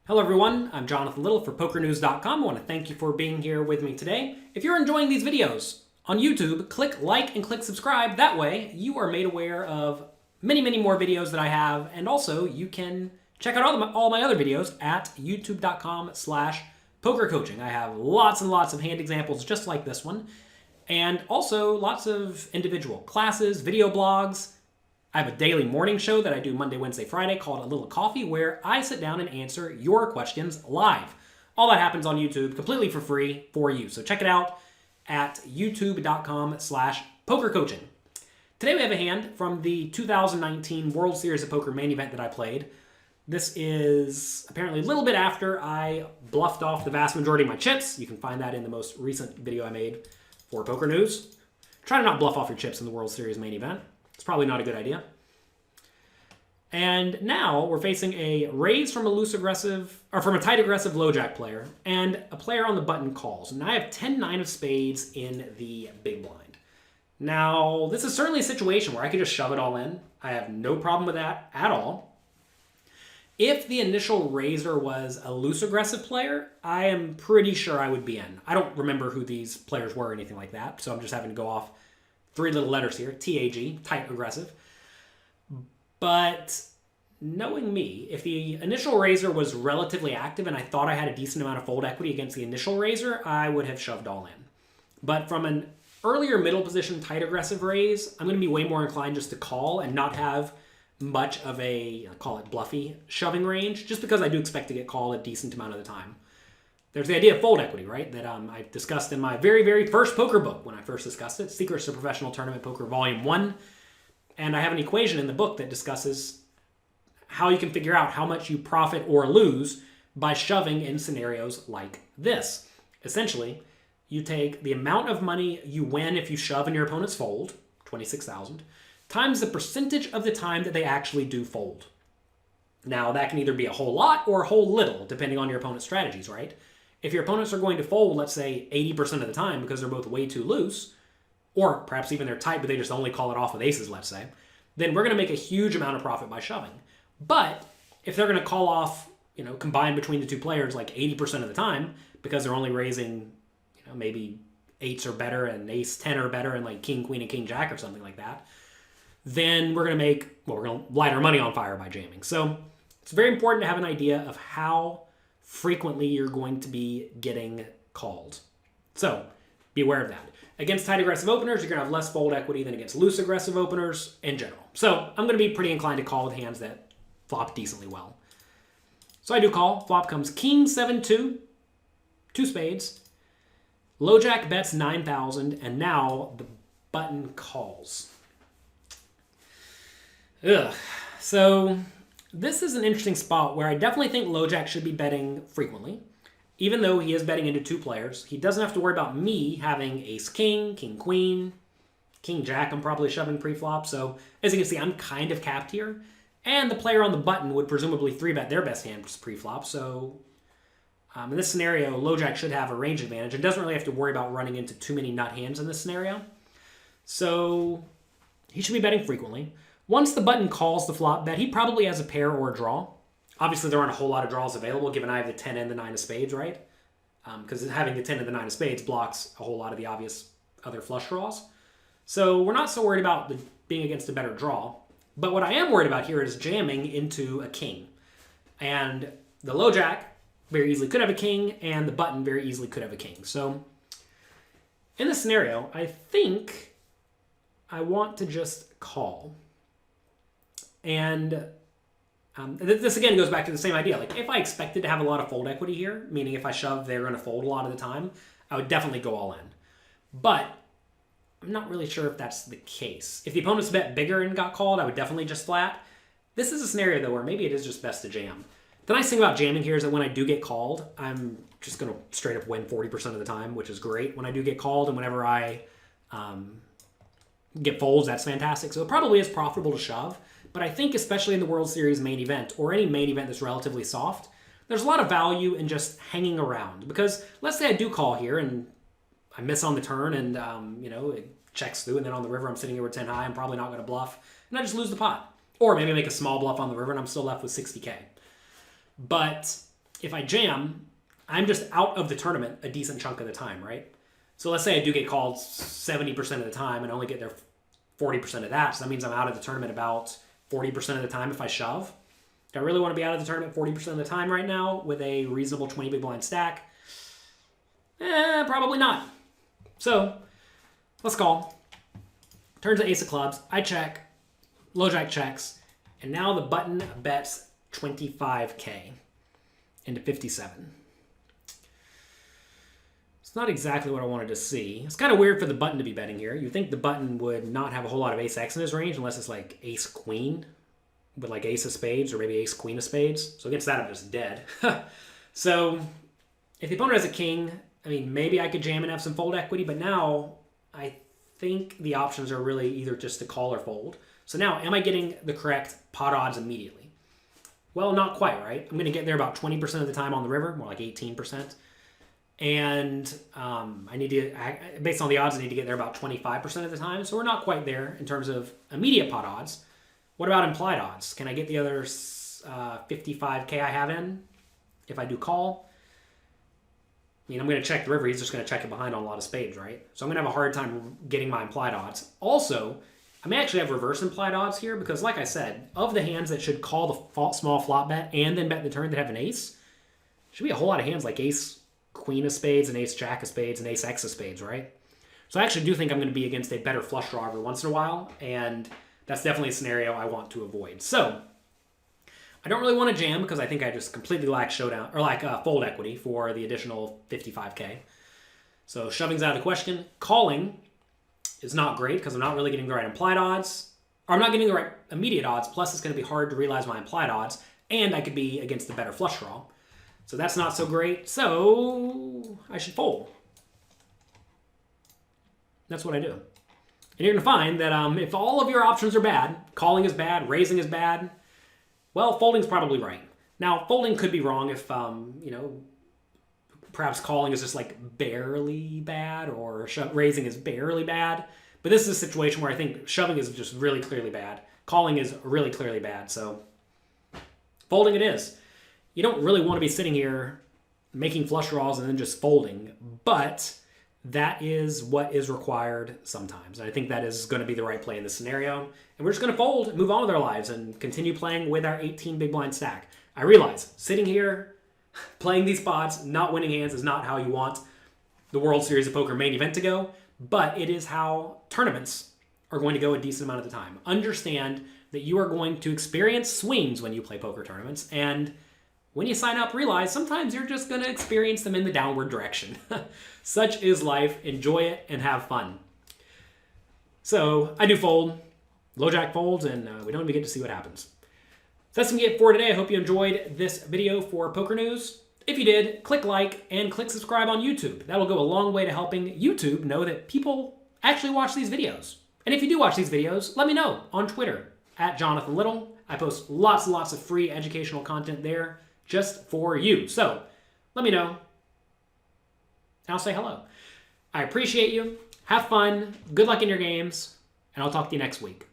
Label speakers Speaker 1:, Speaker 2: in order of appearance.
Speaker 1: Hello everyone, I'm Jonathan Little for PokerNews.com. I want to thank you for being here with me today. If you're enjoying these videos on YouTube, click like and click subscribe. That way you are made aware of many more videos that I have, and also you can check out all my other videos at youtube.com/pokercoaching. I have lots and lots of hand examples just like this one, and also lots of individual classes, video blogs. I have a daily morning show that I do Monday, Wednesday, Friday called A Little Coffee, where I sit down and answer your questions live. All that happens on YouTube completely for free for you. So check it out at youtube.com/pokercoaching. Today we have a hand from the 2019 World Series of Poker main event that I played. This is apparently a little bit after I bluffed off the vast majority of my chips. You can find that in the most recent video I made for Poker News. Try to not bluff off your chips in the World Series main event. It's probably not a good idea. And now we're facing a raise from a tight aggressive low jack player, and a player on the button calls. And I have 10-9 of spades in the big blind. Now, this is certainly a situation where I could just shove it all in. I have no problem with that at all. If the initial raiser was a loose aggressive player, I am pretty sure I would be in. I don't remember who these players were or anything like that, so I'm just having to go off three little letters here, TAG, tight aggressive. But knowing me, if the initial raiser was relatively active and I thought I had a decent amount of fold equity against the initial raiser, I would have shoved all in. But from an earlier middle position tight aggressive raise, I'm going to be way more inclined just to call and not have much of a, call it bluffy, shoving range, just because I do expect to get called a decent amount of the time. There's the idea of fold equity, right, that I discussed in my very first poker book when I first discussed it, Secrets to Professional Tournament Poker Volume 1. And I have an equation in the book that discusses how you can figure out how much you profit or lose by shoving in scenarios like this. Essentially, you take the amount of money you win if you shove and your opponents fold, 26,000, times the percentage of the time that they actually do fold. Now, that can either be a whole lot or a whole little, depending on your opponent's strategies, right? If your opponents are going to fold, let's say, 80% of the time because they're both way too loose, or perhaps even they're tight, but they just only call it off with aces, let's say, then we're going to make a huge amount of profit by shoving. But if they're going to call off, combined between the two players like 80% of the time because they're only raising, maybe eights or better and ace 10 or better and like king, queen, and king, jack or something like that, then we're going to light our money on fire by jamming. So it's very important to have an idea of how frequently you're going to be getting called. So be aware of that. Against tight aggressive openers, you're going to have less fold equity than against loose aggressive openers in general. So I'm going to be pretty inclined to call with hands that flop decently well. So I do call. Flop comes king 7-2, two spades. Low jack bets 9,000, and now the button calls. So this is an interesting spot where I definitely think low jack should be betting frequently. Even though he is betting into two players, he doesn't have to worry about me having ace king, king queen, king jack I'm probably shoving pre-flop. So as you can see, I'm kind of capped here. And the player on the button would presumably 3-bet their best hand pre-flop. So in this scenario, low jack should have a range advantage and doesn't really have to worry about running into too many nut hands in this scenario. So he should be betting frequently. Once the button calls the flop bet, he probably has a pair or a draw. Obviously, there aren't a whole lot of draws available, given I have the 10 and the 9 of spades, right? Because having the 10 and the 9 of spades blocks a whole lot of the obvious other flush draws. So we're not so worried about being against a better draw. But what I am worried about here is jamming into a king. And the low jack very easily could have a king, and the button very easily could have a king. So in this scenario, I think I want to just call. And this again goes back to the same idea. Like if I expected to have a lot of fold equity here, meaning if I shove, they're going to fold a lot of the time, I would definitely go all in. But I'm not really sure if that's the case. If the opponents bet bigger and got called, I would definitely just flat. This is a scenario though where maybe it is just best to jam. The nice thing about jamming here is that when I do get called, I'm just going to straight up win 40% of the time, which is great when I do get called. And whenever I get folds, that's fantastic. So it probably is profitable to shove. But I think especially in the World Series main event or any main event that's relatively soft, there's a lot of value in just hanging around. Because let's say I do call here and I miss on the turn and, it checks through. And then on the river, I'm sitting here with 10 high. I'm probably not going to bluff. And I just lose the pot. Or maybe make a small bluff on the river and I'm still left with 60K. But if I jam, I'm just out of the tournament a decent chunk of the time, right? So let's say I do get called 70% of the time and only get there 40% of that. So that means I'm out of the tournament about 40% of the time if I shove. Do I really want to be out of the tournament 40% of the time right now with a reasonable 20 big blind stack? Probably not. So let's call. Turns to ace of clubs. I check. Low jack checks. And now the button bets 25K into 57. It's not exactly what I wanted to see. It's kind of weird for the button to be betting here. You'd think the button would not have a whole lot of ace-x in his range unless it's like ace-queen with like ace of spades or maybe ace-queen of spades. So against that, I'm just dead. So if the opponent has a king, I mean, maybe I could jam and have some fold equity, but now I think the options are really either just to call or fold. So now, am I getting the correct pot odds immediately? Well, not quite, right? I'm going to get there about 20% of the time on the river, more like 18%. And I need to, based on the odds, I need to get there about 25% of the time. So we're not quite there in terms of immediate pot odds. What about implied odds? Can I get the other 55K I have in if I do call? I mean, I'm going to check the river. He's just going to check it behind on a lot of spades, right? So I'm going to have a hard time getting my implied odds. Also, I may actually have reverse implied odds here because, like I said, of the hands that should call the small flop bet and then bet the turn that have an ace, should be a whole lot of hands like ace queen of spades and ace jack of spades and ace x of spades, right? So I actually do think I'm going to be against a better flush draw every once in a while, and that's definitely a scenario I want to avoid. So I don't really want to jam because I think I just completely lack showdown or like fold equity for the additional 55K. So shoving's out of the question. Calling is not great because I'm not really getting the right implied odds, or I'm not getting the right immediate odds. Plus, it's going to be hard to realize my implied odds, and I could be against the better flush draw. So that's not so great. So I should fold. That's what I do. And you're going to find that if all of your options are bad, calling is bad, raising is bad, well, folding's probably right. Now, folding could be wrong if, perhaps calling is just like barely bad or raising is barely bad. But this is a situation where I think shoving is just really clearly bad. Calling is really clearly bad. So folding it is. You don't really want to be sitting here making flush draws and then just folding, but that is what is required sometimes. And I think that is going to be the right play in this scenario. And we're just going to fold, move on with our lives, and continue playing with our 18 big blind stack. I realize sitting here, playing these spots, not winning hands is not how you want the World Series of Poker main event to go, but it is how tournaments are going to go a decent amount of the time. Understand that you are going to experience swings when you play poker tournaments, and when you sign up, realize sometimes you're just going to experience them in the downward direction. Such is life. Enjoy it and have fun. So I do fold. Low jack folds, and we don't even get to see what happens. So that's going to be it for today. I hope you enjoyed this video for Poker News. If you did, click like and click subscribe on YouTube. That'll go a long way to helping YouTube know that people actually watch these videos. And if you do watch these videos, let me know on Twitter @JonathanLittle. I post lots and lots of free educational content there just for you. So let me know, and I'll say hello. I appreciate you. Have fun. Good luck in your games, and I'll talk to you next week.